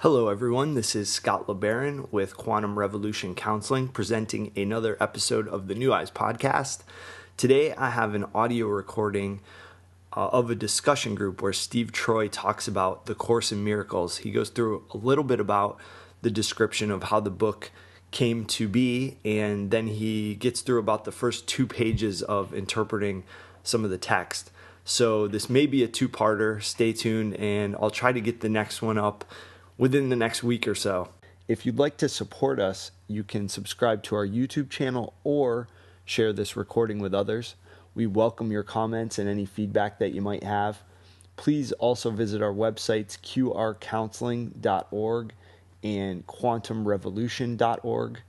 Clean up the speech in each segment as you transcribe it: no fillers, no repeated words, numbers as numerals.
Hello, everyone. This is Scott LeBaron with Quantum Revolution Counseling presenting another episode of the New Eyes podcast. Today, I have an audio recording of a discussion group where Steve Troy talks about the Course in Miracles. He goes through a little bit about the description of how the book came to be, and then he gets through about the first 2 pages of interpreting some of the text. So this may be a two-parter. Stay tuned, and I'll try to get the next one up within the next week or so. If you'd like to support us, you can subscribe to our YouTube channel or share this recording with others. We welcome your comments and any feedback that you might have. Please also visit our websites, qrcounseling.org and quantumrevolution.org.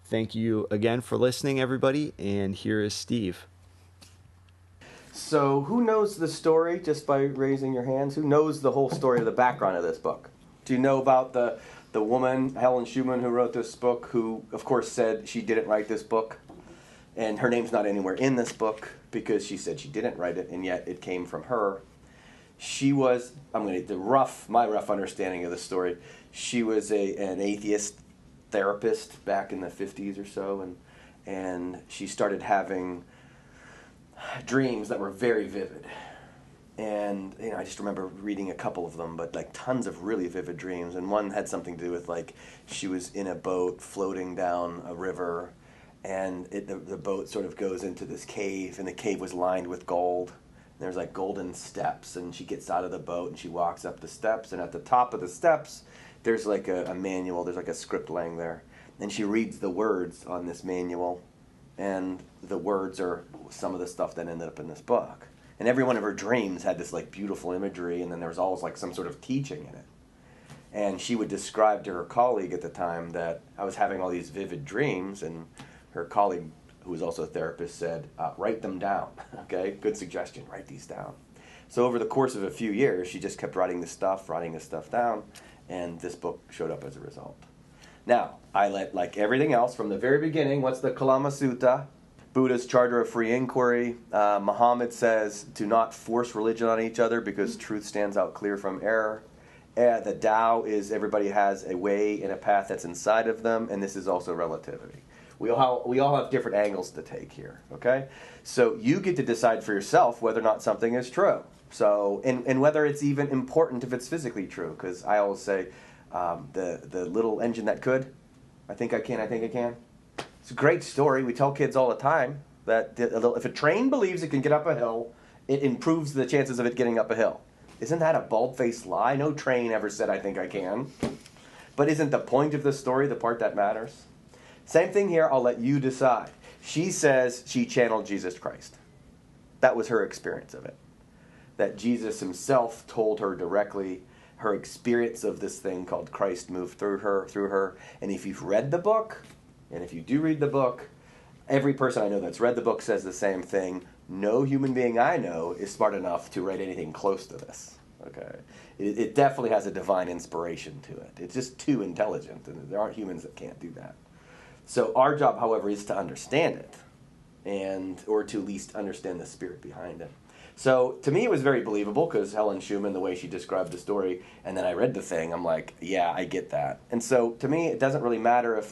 Thank you again for listening, everybody, and here is Steve. So who knows the story, just by raising your hands? Who knows the whole story of the background of this book? Do you know about the woman, Helen Schumann, who wrote this book, who, of course, said she didn't write this book? And her name's not anywhere in this book because she said she didn't write it, and yet it came from her. She was, my rough understanding of the story, she was an atheist therapist back in the 50s or so, and she started having dreams that were very vivid. And I just remember reading a couple of them, but like tons of really vivid dreams. And one had something to do with like she was in a boat floating down a river, and the boat sort of goes into this cave, and the cave was lined with gold. And there's like golden steps, and she gets out of the boat and she walks up the steps, and at the top of the steps there's like a manual, there's like a script laying there, and she reads the words on this manual, and the words are some of the stuff that ended up in this book. And every one of her dreams had this like beautiful imagery, and then there was always like some sort of teaching in it. And she would describe to her colleague at the time that I was having all these vivid dreams, and her colleague, who was also a therapist, said, write them down. Okay, good suggestion, write these down. So over the course of a few years, she just kept writing this stuff down, and this book showed up as a result. Now, like everything else from the very beginning, what's the Kalama Sutta? Buddha's Charter of Free Inquiry. Muhammad says, do not force religion on each other because truth stands out clear from error. The Tao is everybody has a way and a path that's inside of them, and this is also relativity. We all have different angles to take here, okay? So you get to decide for yourself whether or not something is true. So, and whether it's even important if it's physically true, because I always say, the little engine that could, I think I can. It's a great story. We tell kids all the time that if a train believes it can get up a hill, it improves the chances of it getting up a hill. Isn't that a bald-faced lie? No train ever said, I think I can. But isn't the point of the story the part that matters? Same thing here. I'll let you decide. She says she channeled Jesus Christ. That was her experience of it. That Jesus himself told her directly her experience of this thing called Christ moved through her. And if you've read the book, and if you do read the book, every person I know that's read the book says the same thing. No human being I know is smart enough to write anything close to this. Okay, it definitely has a divine inspiration to it. It's just too intelligent, and there aren't humans that can't do that. So our job, however, is to understand it, or to at least understand the spirit behind it. So to me, it was very believable because Helen Schumann, the way she described the story, and then I read the thing, I'm like, yeah, I get that. And so to me, it doesn't really matter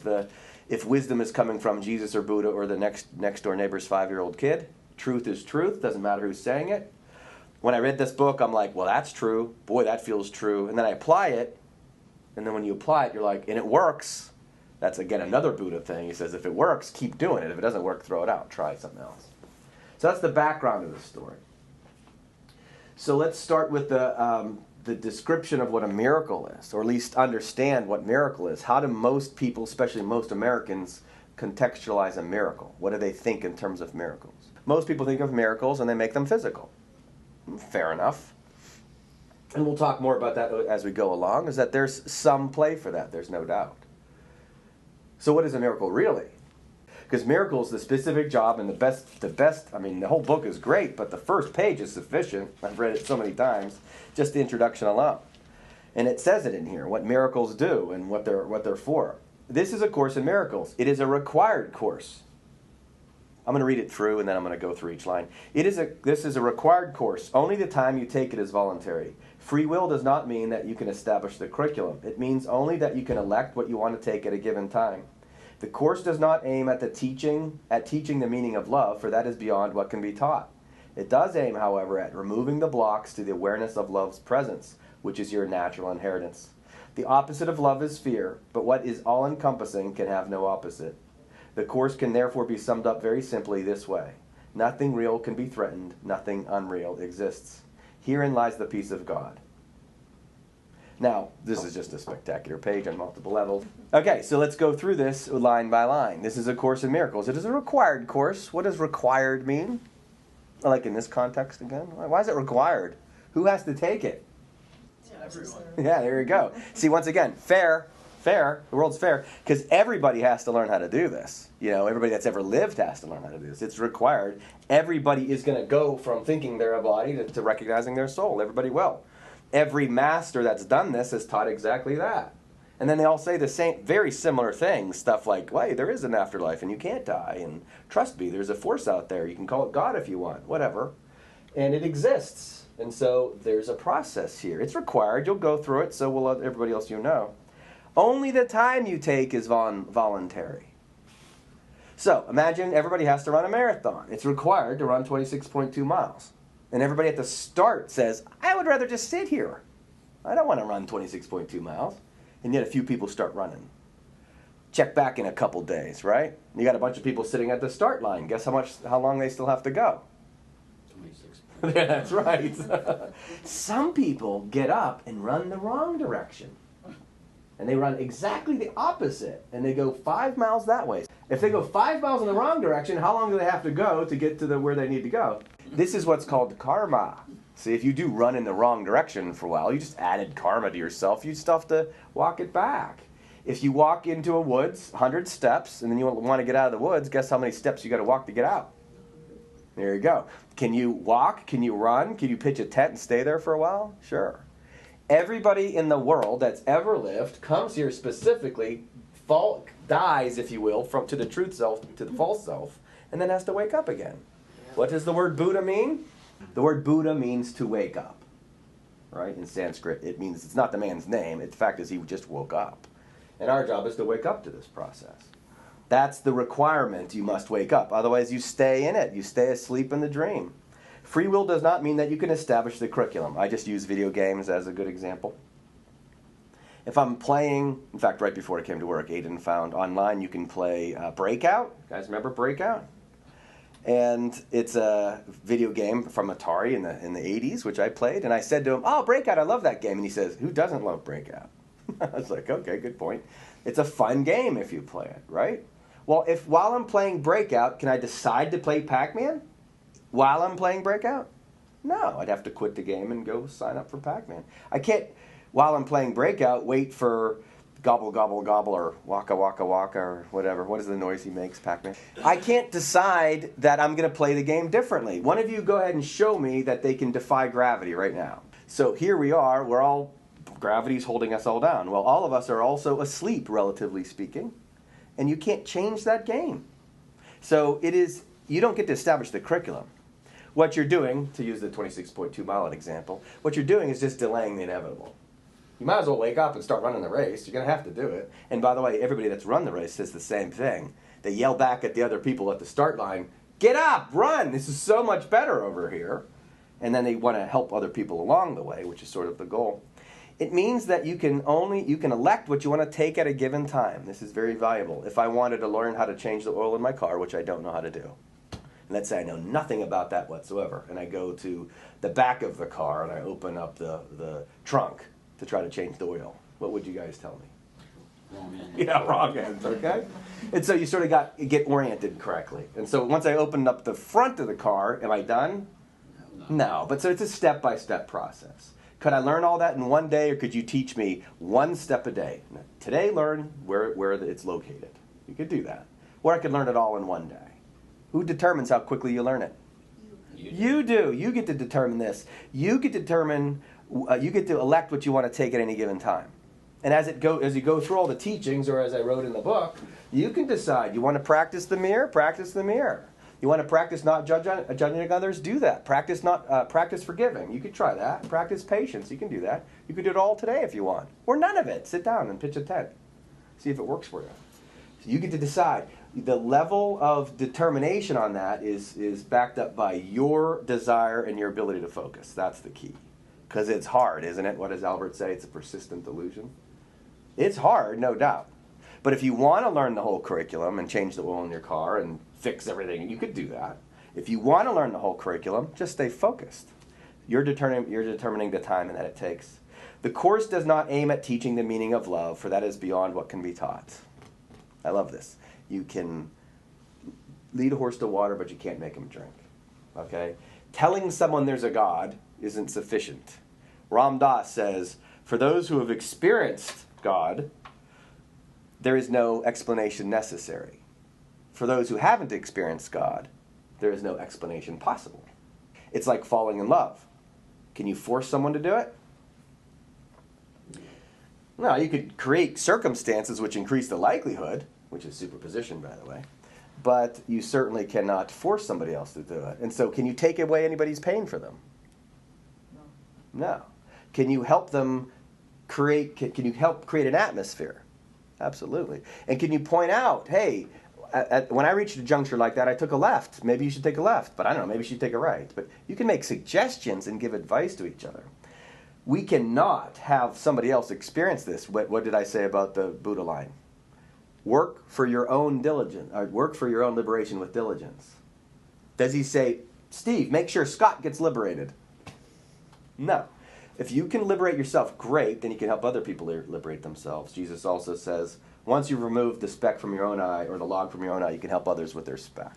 if wisdom is coming from Jesus or Buddha or the next door neighbor's 5-year-old kid. Truth is truth. Doesn't matter who's saying it. When I read this book, I'm like, well, that's true. Boy, that feels true. And then I apply it. And then when you apply it, you're like, and it works. That's, again, another Buddha thing. He says, if it works, keep doing it. If it doesn't work, throw it out. Try something else. So that's the background of the story. So let's start with the description of what a miracle is, or at least understand what miracle is. How do most people, especially most Americans, contextualize a miracle? What do they think in terms of miracles? Most people think of miracles and they make them physical. Fair enough. And we'll talk more about that as we go along, is that there's some play for that, there's no doubt. So what is a miracle really? Because miracle is the specific job, and the best, the whole book is great, but the first page is sufficient. I've read it so many times, just the introduction alone. And it says it in here, what miracles do and what they're for. This is a course in miracles. It is a required course. I'm going to read it through, and then I'm going to go through each line. This is a required course. Only the time you take it is voluntary. Free will does not mean that you can establish the curriculum. It means only that you can elect what you want to take at a given time. The course does not aim at teaching the meaning of love, for that is beyond what can be taught. It does aim, however, at removing the blocks to the awareness of love's presence, which is your natural inheritance. The opposite of love is fear, but what is all-encompassing can have no opposite. The course can therefore be summed up very simply this way. Nothing real can be threatened, nothing unreal exists. Herein lies the peace of God. Now, this is just a spectacular page on multiple levels. Okay, so let's go through this line by line. This is A Course in Miracles. It is a required course. What does required mean? Like in this context again? Why is it required? Who has to take it? Everyone. Yeah, there you go. See, once again, fair, the world's fair, because everybody has to learn how to do this. You know, everybody that's ever lived has to learn how to do this. It's required. Everybody is going to go from thinking they're a body to recognizing their soul. Everybody will. Every master that's done this has taught exactly that. And then they all say the same, very similar things, stuff like, well, there is an afterlife and you can't die, and trust me, there's a force out there. You can call it God if you want, whatever. And it exists. And so there's a process here. It's required. You'll go through it, so will everybody else you know. Only the time you take is voluntary. So imagine everybody has to run a marathon. It's required to run 26.2 miles. And everybody at the start says, I would rather just sit here. I don't want to run 26.2 miles. And yet a few people start running. Check back in a couple days, right? You got a bunch of people sitting at the start line. Guess how long they still have to go? 26. Yeah, that's right. Some people get up and run the wrong direction. And they run exactly the opposite. And they go 5 miles that way. If they go 5 miles in the wrong direction, how long do they have to go to get to where they need to go? This is what's called karma. See, if you do run in the wrong direction for a while, you just added karma to yourself. You still have to walk it back. If you walk into a woods, 100 steps, and then you want to get out of the woods, guess how many steps you got to walk to get out? There you go. Can you walk? Can you run? Can you pitch a tent and stay there for a while? Sure. Everybody in the world that's ever lived comes here specifically, dies, if you will, to the truth self, to the false self, and then has to wake up again. What does the word Buddha mean? The word Buddha means to wake up, right? In Sanskrit, it means it's not the man's name. The fact is he just woke up. And our job is to wake up to this process. That's the requirement. You must wake up. Otherwise, you stay in it. You stay asleep in the dream. Free will does not mean that you can establish the curriculum. I just use video games as a good example. If I'm playing, in fact, right before I came to work, Aiden found online you can play Breakout. You guys remember Breakout? And it's a video game from Atari in the 80s, which I played. And I said to him, oh, Breakout, I love that game. And he says, who doesn't love Breakout? I was like, okay, good point. It's a fun game if you play it, right? Well, if while I'm playing Breakout, can I decide to play Pac-Man while I'm playing Breakout? No, I'd have to quit the game and go sign up for Pac-Man. I can't, while I'm playing Breakout, wait for gobble, gobble, gobble, or waka, waka, waka, or whatever. What is the noise he makes, Pac-Man? I can't decide that I'm going to play the game differently. One of you go ahead and show me that they can defy gravity right now. So here we are. Gravity's holding us all down. Well, all of us are also asleep, relatively speaking. And you can't change that game. So you don't get to establish the curriculum. What you're doing, to use the 26.2 mile example, what you're doing is just delaying the inevitable. You might as well wake up and start running the race. You're going to have to do it. And by the way, everybody that's run the race says the same thing. They yell back at the other people at the start line, get up, run, this is so much better over here. And then they want to help other people along the way, which is sort of the goal. It means that you can elect what you want to take at a given time. This is very valuable. If I wanted to learn how to change the oil in my car, which I don't know how to do, and let's say I know nothing about that whatsoever, and I go to the back of the car and I open up the trunk to try to change the oil, what would you guys tell me? Wrong end. Yeah, wrong end, okay? And so you sort of get oriented correctly. And so once I opened up the front of the car, am I done? No. But so it's a step-by-step process. Could I learn all that in one day, or could you teach me one step a day? Today, learn where it's located. You could do that. Or I could learn it all in one day. Who determines how quickly you learn it? You do. You get to determine this. You get to elect what you want to take at any given time. And as you go through all the teachings, or as I wrote in the book, you can decide. You want to practice the mirror? Practice the mirror. You want to practice not judging others? Do that. Practice forgiving. You could try that. Practice patience. You can do that. You could do it all today if you want. Or none of it. Sit down and pitch a tent. See if it works for you. So you get to decide. The level of determination on that is backed up by your desire and your ability to focus. That's the key. Because it's hard, isn't it? What does Albert say? It's a persistent delusion. It's hard, no doubt. But if you want to learn the whole curriculum and change the oil in your car and fix everything, you could do that. If you want to learn the whole curriculum, just stay focused. You're determining the time that it takes. The course does not aim at teaching the meaning of love, for that is beyond what can be taught. I love this. You can lead a horse to water, but you can't make him drink. Okay? Telling someone there's a God isn't sufficient. Ram Dass says, for those who have experienced God, there is no explanation necessary. For those who haven't experienced God, there is no explanation possible. It's like falling in love. Can you force someone to do it? No, you could create circumstances which increase the likelihood, which is superposition, by the way, but you certainly cannot force somebody else to do it. And so can you take away anybody's pain for them? No. Can you help them can you help create an atmosphere? Absolutely. And can you point out, hey, when I reached a juncture like that, I took a left. Maybe you should take a left, but I don't know, maybe you should take a right. But you can make suggestions and give advice to each other. We cannot have somebody else experience this. What did I say about the Buddha line? Work for your own diligence, or work for your own liberation with diligence. Does he say, Steve, make sure Scott gets liberated? No. If you can liberate yourself, great, then you can help other people liberate themselves. Jesus also says, once you've removed the speck from your own eye, or the log from your own eye, you can help others with their speck.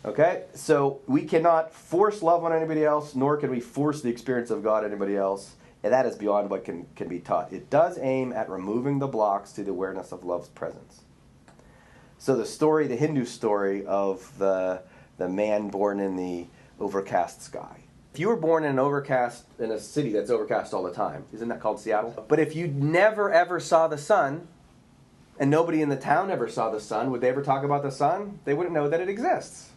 Okay? So we cannot force love on anybody else, nor can we force the experience of God on anybody else. And that is beyond what can be taught. It does aim at removing the blocks to the awareness of love's presence. So the Hindu story of the man born in the overcast sky. If you were born in a city that's overcast all the time, isn't that called Seattle? But if you never ever saw the sun, and nobody in the town ever saw the sun, would they ever talk about the sun? They wouldn't know that it exists.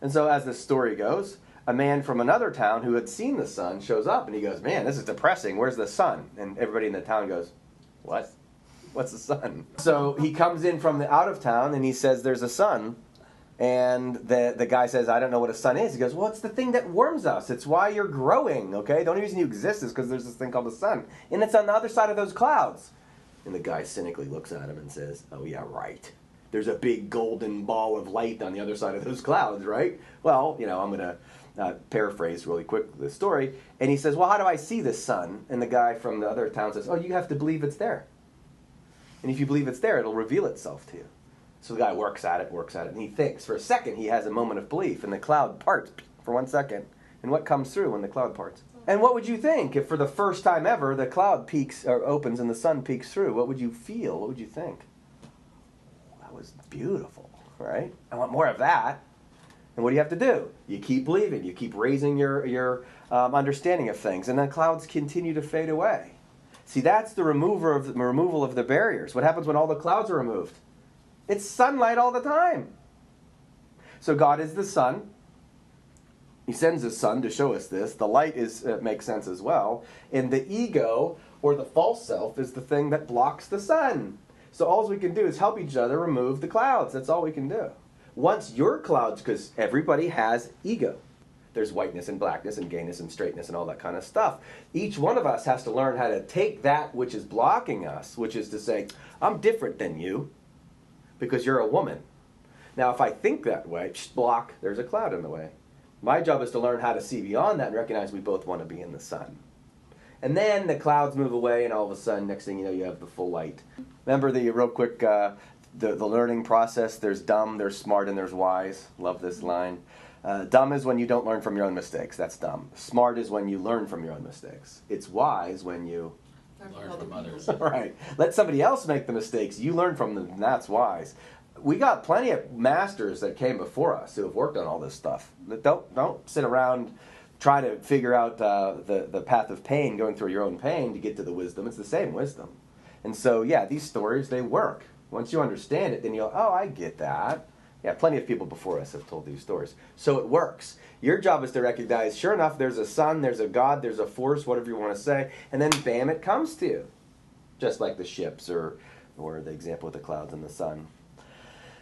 And so as the story goes, a man from another town who had seen the sun shows up and he goes, man, this is depressing. Where's the sun? And everybody in the town goes, what? What's the sun? So he comes in from the out of town and he says, there's a sun. And the guy says, I don't know what a sun is. He goes, well, it's the thing that warms us. It's why you're growing, okay? The only reason you exist is because there's this thing called the sun. And it's on the other side of those clouds. And the guy cynically looks at him and says, oh, yeah, right. There's a big golden ball of light on the other side of those clouds, right? Well, I'm going to paraphrase really quick the story. And he says, well, how do I see this sun? And the guy from the other town says, oh, you have to believe it's there. And if you believe it's there, it'll reveal itself to you. So the guy works at it, and he thinks. For a second, he has a moment of belief, and the cloud parts for 1 second. And what comes through when the cloud parts? And what would you think if for the first time ever the cloud opens and the sun peeks through? What would you feel? What would you think? That was beautiful, right? I want more of that. And what do you have to do? You keep believing. You keep raising your understanding of things. And the clouds continue to fade away. See, that's the removal of the barriers. What happens when all the clouds are removed? It's sunlight all the time. So God is the sun. He sends his son to show us this. The light makes sense as well. And the ego, or the false self, is the thing that blocks the sun. So all we can do is help each other remove the clouds. That's all we can do. Once your clouds, because everybody has ego. There's whiteness and blackness and gayness and straightness and all that kind of stuff. Each one of us has to learn how to take that which is blocking us, which is to say, I'm different than you because you're a woman. Now, if I think that way, block, there's a cloud in the way. My job is to learn how to see beyond that and recognize we both want to be in the sun. And then the clouds move away, and all of a sudden, next thing you know, you have the full light. Remember real quick, the learning process. There's dumb, there's smart, and there's wise. Love this line. Dumb is when you don't learn from your own mistakes. That's dumb. Smart is when you learn from your own mistakes. It's wise when you Learn from others. right. Let somebody else make the mistakes. You learn from them, and that's wise. We got plenty of masters that came before us who have worked on all this stuff. Don't sit around trying to figure out the path of pain, going through your own pain to get to the wisdom. It's the same wisdom. And so, yeah, these stories, they work. Once you understand it, then you'll, oh, I get that. Yeah, plenty of people before us have told these stories. So it works. Your job is to recognize, sure enough, there's a sun, there's a God, there's a force, whatever you want to say, and then bam, it comes to you. Just like the ships or the example with the clouds and the sun.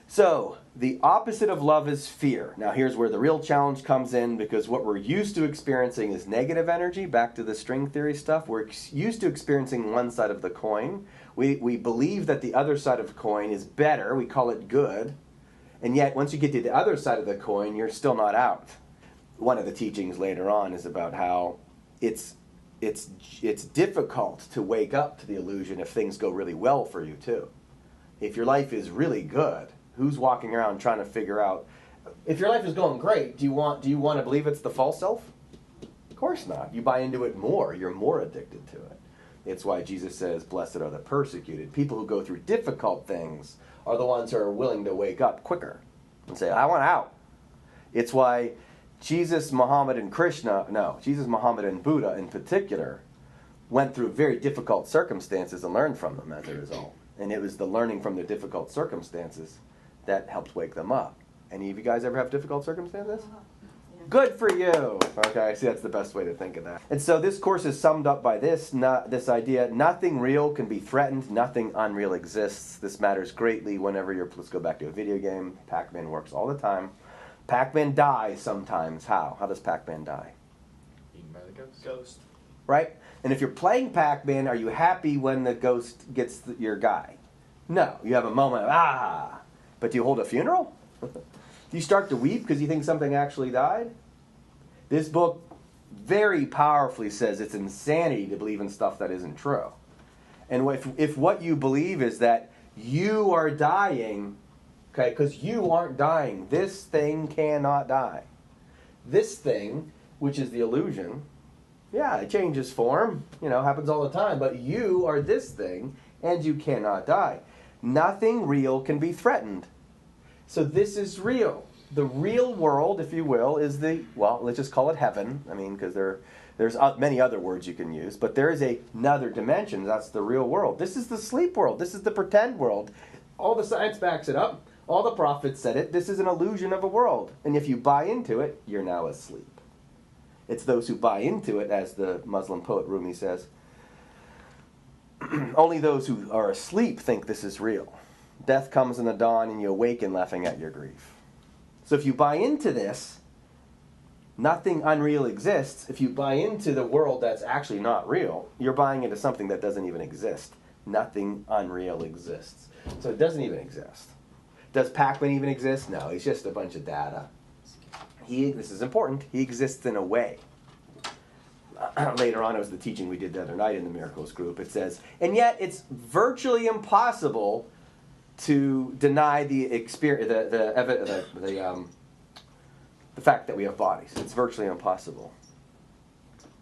So, the opposite of love is fear. Now here's where the real challenge comes in, because what we're used to experiencing is negative energy. Back to the string theory stuff. We're used to experiencing one side of the coin. We believe that the other side of the coin is better. We call it good. And yet, once you get to the other side of the coin, you're still not out. One of the teachings later on is about how it's difficult to wake up to the illusion if things go really well for you too. If your life is really good, who's walking around trying to figure out, if your life is going great, do you want to believe it's the false self? Of course not. You buy into it more. You're more addicted to it. It's why Jesus says, blessed are the persecuted. People who go through difficult things are the ones who are willing to wake up quicker and say, I want out. It's why Jesus, Muhammad, and Buddha in particular went through very difficult circumstances and learned from them as a result. And it was the learning from the difficult circumstances that helped wake them up. Any of you guys ever have difficult circumstances? Yeah. Good for you. Okay, see, that's the best way to think of that. And so this course is summed up by this idea: nothing real can be threatened, nothing unreal exists. This matters greatly whenever let's go back to a video game. Pac-Man works all the time. Pac-Man dies sometimes. How? How does Pac-Man die? Eaten by the ghost. Ghost. Right? And if you're playing Pac-Man, are you happy when the ghost gets your guy? No. You have a moment of, ah. But do you hold a funeral? Do you start to weep because you think something actually died? This book very powerfully says it's insanity to believe in stuff that isn't true. And if what you believe is that you are dying, okay, because you aren't dying, this thing cannot die. This thing, which is the illusion, yeah, it changes form, happens all the time, but you are this thing, and you cannot die. Nothing real can be threatened. So this is real. The real world, if you will, is let's just call it heaven. I mean, because there's many other words you can use, but there is another dimension. That's the real world. This is the sleep world. This is the pretend world. All the science backs it up. All the prophets said it. This is an illusion of a world. And if you buy into it, you're now asleep. It's those who buy into it, as the Muslim poet Rumi says. Only those who are asleep think this is real. Death comes in the dawn and you awaken laughing at your grief. So if you buy into this, nothing unreal exists. If you buy into the world that's actually not real, you're buying into something that doesn't even exist. Nothing unreal exists. So it doesn't even exist. Does Pac-Man even exist? No, he's just a bunch of data. This is important, he exists in a way. Later on, it was the teaching we did the other night in the Miracles group. It says, and yet it's virtually impossible to deny the fact that we have bodies. It's virtually impossible.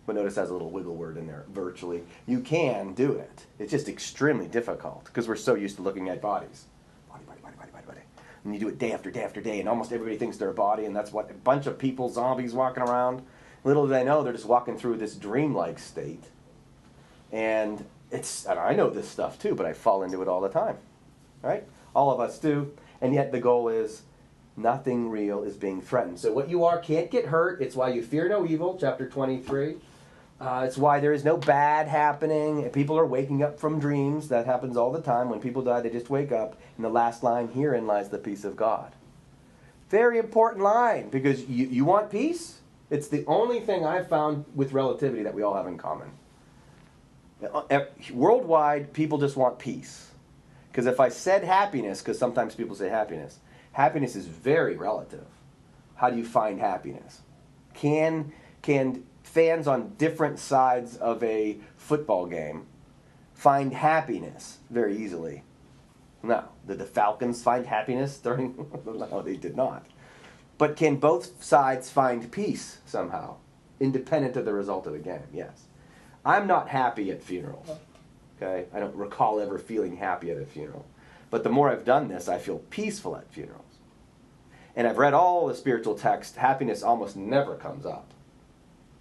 But notice it has a little wiggle word in there, virtually. You can do it. It's just extremely difficult because we're so used to looking at bodies. Body. And you do it day after day after day, and almost everybody thinks they're a body, and that's what a bunch of people, zombies walking around. Little do they know, they're just walking through this dreamlike state. And I know this stuff too, but I fall into it all the time. Right? All of us do. And yet the goal is nothing real is being threatened. So what you are can't get hurt. It's why you fear no evil, chapter 23. It's why there is no bad happening. People are waking up from dreams. That happens all the time. When people die, they just wake up. And the last line, herein lies the peace of God. Very important line, because you want peace? It's the only thing I've found with relativity that we all have in common. Worldwide, people just want peace. Because if I said happiness, because sometimes people say happiness is very relative. How do you find happiness? Can fans on different sides of a football game find happiness very easily? No. Did the Falcons find happiness during? No, they did not. But can both sides find peace somehow, independent of the result of the game? Yes. I'm not happy at funerals. Okay? I don't recall ever feeling happy at a funeral. But the more I've done this, I feel peaceful at funerals. And I've read all the spiritual texts. Happiness almost never comes up.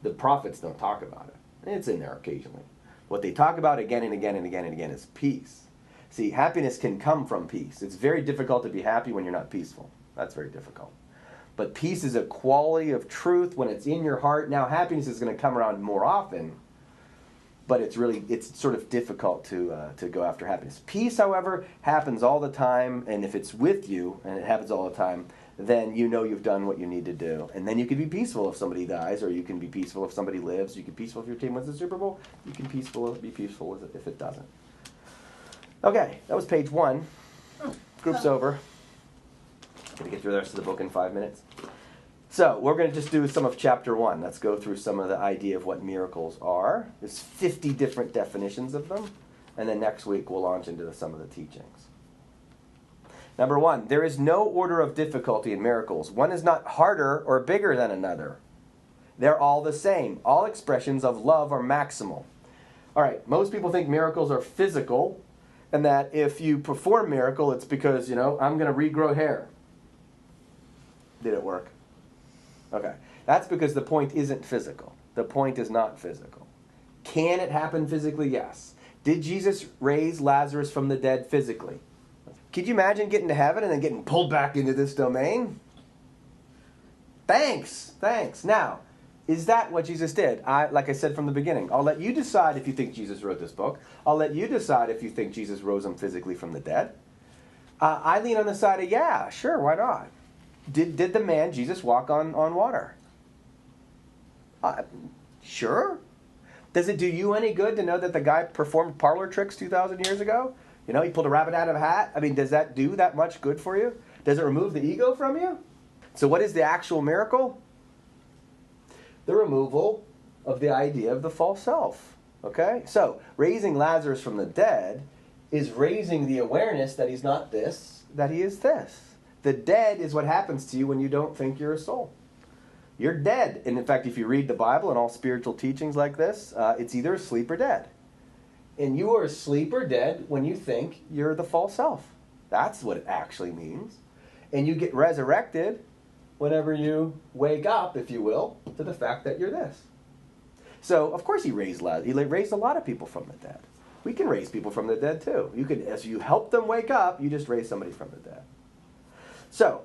The prophets don't talk about it. It's in there occasionally. What they talk about again and again and again and again is peace. See, happiness can come from peace. It's very difficult to be happy when you're not peaceful. That's very difficult. But peace is a quality of truth when it's in your heart. Now, happiness is going to come around more often, but it's sort of difficult to go after happiness. Peace, however, happens all the time, and if it's with you, and it happens all the time, then you know you've done what you need to do. And then you can be peaceful if somebody dies, or you can be peaceful if somebody lives. You can be peaceful if your team wins the Super Bowl. You can be peaceful if it doesn't. Okay, that was page 1. Group's over. Going to get through the rest of the book in 5 minutes. So we're going to just do some of chapter 1. Let's go through some of the idea of what miracles are. There's 50 different definitions of them. And then next week we'll launch into some of the teachings. Number 1, there is no order of difficulty in miracles. One is not harder or bigger than another. They're all the same. All expressions of love are maximal. All right, most people think miracles are physical, and that if you perform a miracle, it's because, I'm going to regrow hair. Did it work? Okay. That's because the point isn't physical. The point is not physical. Can it happen physically? Yes. Did Jesus raise Lazarus from the dead physically? Could you imagine getting to heaven and then getting pulled back into this domain? Thanks. Now, is that what Jesus did? Like I said from the beginning, I'll let you decide if you think Jesus wrote this book. I'll let you decide if you think Jesus rose him physically from the dead. I lean on the side of, yeah, sure, why not? Did the man Jesus walk on water? Sure. Does it do you any good to know that the guy performed parlor tricks 2,000 years ago? He pulled a rabbit out of a hat. I mean, does that do that much good for you? Does it remove the ego from you? So what is the actual miracle? The removal of the idea of the false self. Okay? So, raising Lazarus from the dead is raising the awareness that he's not this, that he is this. The dead is what happens to you when you don't think you're a soul. You're dead. And in fact, if you read the Bible and all spiritual teachings like this, it's either asleep or dead. And you are asleep or dead when you think you're the false self. That's what it actually means. And you get resurrected whenever you wake up, if you will, to the fact that you're this. So, of course he raised Lazarus. He raised a lot of people from the dead. We can raise people from the dead too. You can, as you help them wake up, you just raise somebody from the dead. So,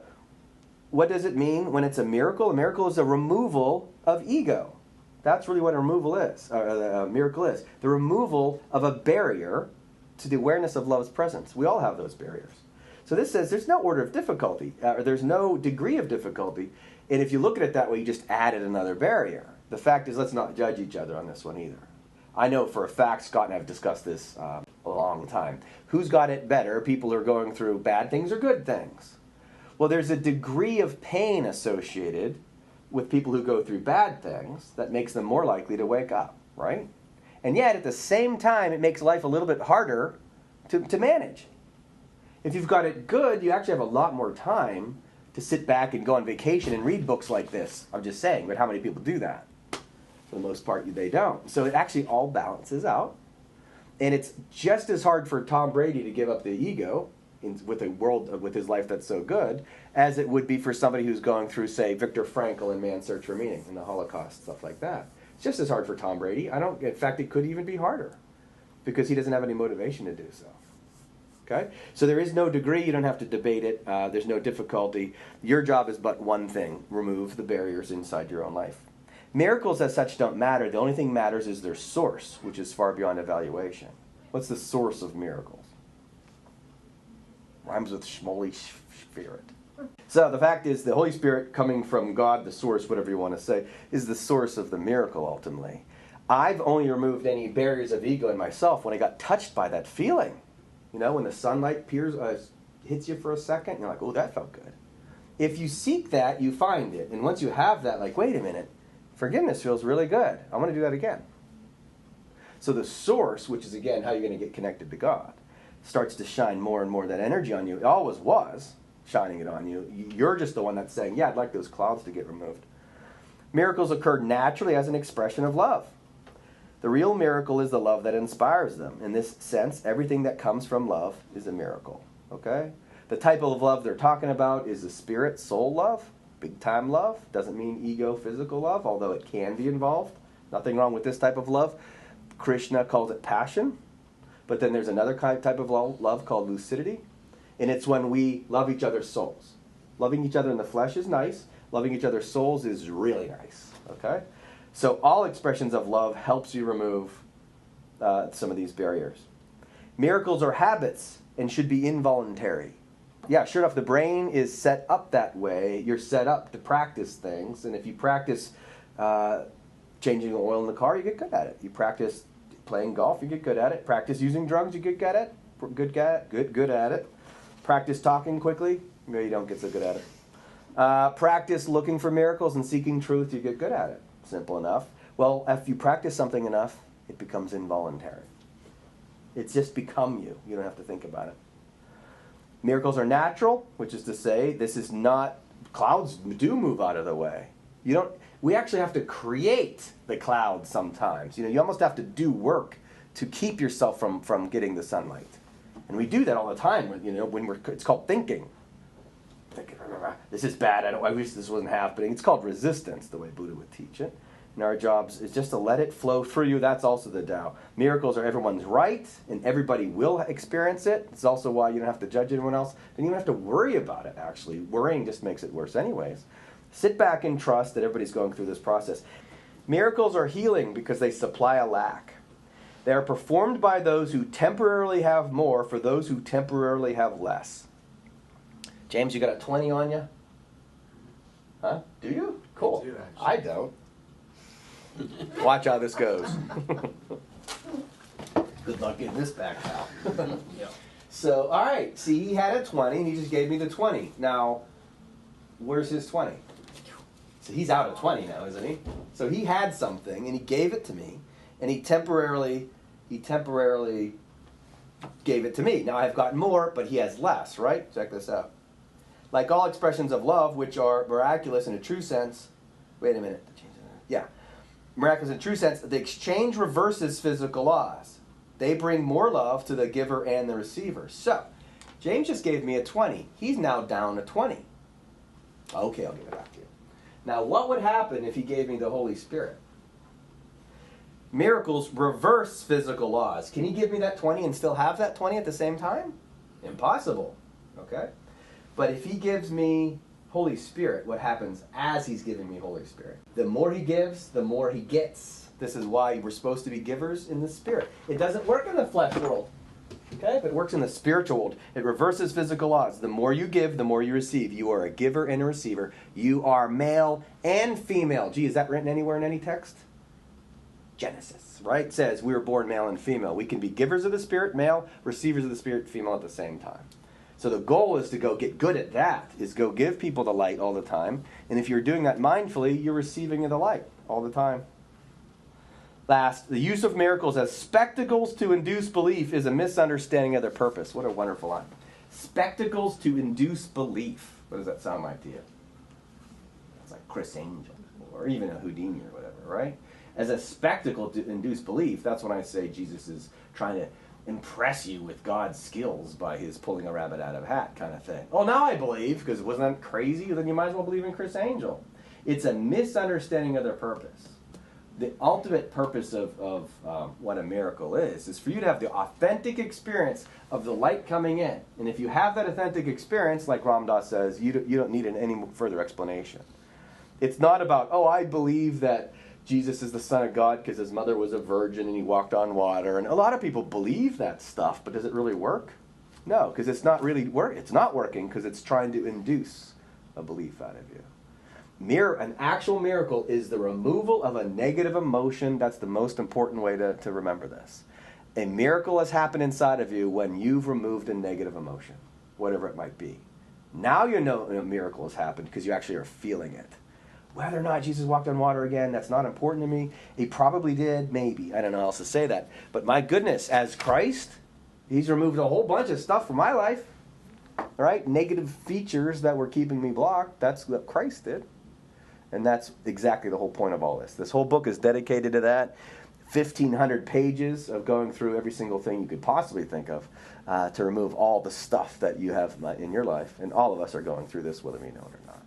what does it mean when it's a miracle? A miracle is a removal of ego. That's really what a removal is, a miracle is. The removal of a barrier to the awareness of love's presence. We all have those barriers. So this says there's no order of difficulty, or there's no degree of difficulty. And if you look at it that way, you just added another barrier. The fact is, let's not judge each other on this one either. I know for a fact, Scott and I have discussed this a long time. Who's got it better? People who are going through bad things or good things? Well, there's a degree of pain associated with people who go through bad things that makes them more likely to wake up, right? And yet, at the same time, it makes life a little bit harder to manage. If you've got it good, you actually have a lot more time to sit back and go on vacation and read books like this. I'm just saying, but how many people do that? For the most part, they don't. So it actually all balances out. And it's just as hard for Tom Brady to give up the ego with a world with his life that's so good as it would be for somebody who's going through, say, Viktor Frankl in Man's Search for Meaning and the Holocaust, stuff like that. It's just as hard for Tom Brady. In fact, it could even be harder because he doesn't have any motivation to do so. Okay? So there is no degree. You don't have to debate it. There's no difficulty. Your job is but one thing: remove the barriers inside your own life. Miracles as such don't matter. The only thing matters is their source, which is far beyond evaluation. What's the source of miracles? Rhymes with Schmoly Spirit. So the fact is, the Holy Spirit coming from God, the source, whatever you want to say, is the source of the miracle ultimately. I've only removed any barriers of ego in myself when I got touched by that feeling. When the sunlight hits you for a second, you're like, oh, that felt good. If you seek that, you find it. And once you have that, like, wait a minute, forgiveness feels really good. I want to do that again. So the source, which is, again, how you're going to get connected to God, starts to shine more and more that energy on you. It always was shining it on you. You're just the one that's saying, yeah, I'd like those clouds to get removed. Miracles occur naturally as an expression of love. The real miracle is the love that inspires them. In this sense, everything that comes from love is a miracle. Okay? The type of love they're talking about is the spirit, soul love, big-time love. Doesn't mean ego, physical love, although it can be involved. Nothing wrong with this type of love. Krishna calls it passion. But then there's another type of love called lucidity. And it's when we love each other's souls. Loving each other in the flesh is nice. Loving each other's souls is really nice. Okay? So all expressions of love helps you remove some of these barriers. Miracles are habits and should be involuntary. Yeah, sure enough, the brain is set up that way. You're set up to practice things. And if you practice changing the oil in the car, you get good at it. You practice playing golf, you get good at it. Practice using drugs, you get good at it. Good at it. Practice talking quickly, maybe you don't get so good at it. Practice looking for miracles and seeking truth, you get good at it. Simple enough. Well, if you practice something enough, it becomes involuntary. It's just become you. You don't have to think about it. Miracles are natural, which is to say, this is not, clouds do move out of the way. We actually have to create the clouds sometimes. You almost have to do work to keep yourself from getting the sunlight. And we do that all the time, when it's called thinking. This is bad, I wish this wasn't happening. It's called resistance, the way Buddha would teach it. And our jobs is just to let it flow through you. That's also the Tao. Miracles are everyone's right, and everybody will experience it. It's also why you don't have to judge anyone else. And you don't have to worry about it, actually. Worrying just makes it worse anyways. Sit back and trust that everybody's going through this process. Miracles are healing because they supply a lack. They are performed by those who temporarily have more for those who temporarily have less. James, you got a 20 on you? Huh? Do you? Cool. I do, actually. I don't. Watch how this goes. Good luck getting this back out. Yeah. So, all right. See, he had a 20, and he just gave me the 20. Now, where's his 20? So he's out of 20 now, isn't he? So he had something, and he gave it to me, and he temporarily gave it to me. Now I've got more, but he has less, right? Check this out. Like all expressions of love, which are miraculous in a true sense. Wait a minute. Yeah. Miraculous in a true sense, the exchange reverses physical laws. They bring more love to the giver and the receiver. So, James just gave me a 20. He's now down to 20. Okay, I'll give it back to you. Now, what would happen if he gave me the Holy Spirit? Miracles reverse physical laws. Can he give me that 20 and still have that 20 at the same time? Impossible. Okay? But if he gives me Holy Spirit, what happens as he's giving me Holy Spirit? The more he gives, the more he gets. This is why we're supposed to be givers in the Spirit. It doesn't work in the flesh world. Okay? But it works in the spiritual world. It reverses physical laws. The more you give, the more you receive. You are a giver and a receiver. You are male and female. Gee, is that written anywhere in any text? Genesis, right? It says we were born male and female. We can be givers of the Spirit, male, receivers of the Spirit, female at the same time. So the goal is to go get good at that, is go give people the light all the time. And if you're doing that mindfully, you're receiving the light all the time. Last, the use of miracles as spectacles to induce belief is a misunderstanding of their purpose. What a wonderful line. Spectacles to induce belief. What does that sound like to you? It's like Chris Angel, or even a Houdini or whatever, right? As a spectacle to induce belief, that's when I say Jesus is trying to impress you with God's skills by his pulling a rabbit out of a hat kind of thing. Oh, now I believe, because wasn't that crazy? Then you might as well believe in Chris Angel. It's a misunderstanding of their purpose. The ultimate purpose of what a miracle is for you to have the authentic experience of the light coming in. And if you have that authentic experience, like Ram Dass says, you don't need any further explanation. It's not about, oh, I believe that Jesus is the Son of God because his mother was a virgin and he walked on water. And a lot of people believe that stuff, but does it really work? No, because it's not really it's not working because it's trying to induce a belief out of you. An actual miracle is the removal of a negative emotion. That's the most important way to remember this. A miracle has happened inside of you when you've removed a negative emotion, whatever it might be. Now you know a miracle has happened because you actually are feeling it. Whether or not Jesus walked on water again, that's not important to me. He probably did, maybe. I don't know how else to say that. But my goodness, as Christ, he's removed a whole bunch of stuff from my life. All right? Negative features that were keeping me blocked. That's what Christ did. And that's exactly the whole point of all this. This whole book is dedicated to that. 1,500 pages of going through every single thing you could possibly think of to remove all the stuff that you have in your life. And all of us are going through this, whether we know it or not.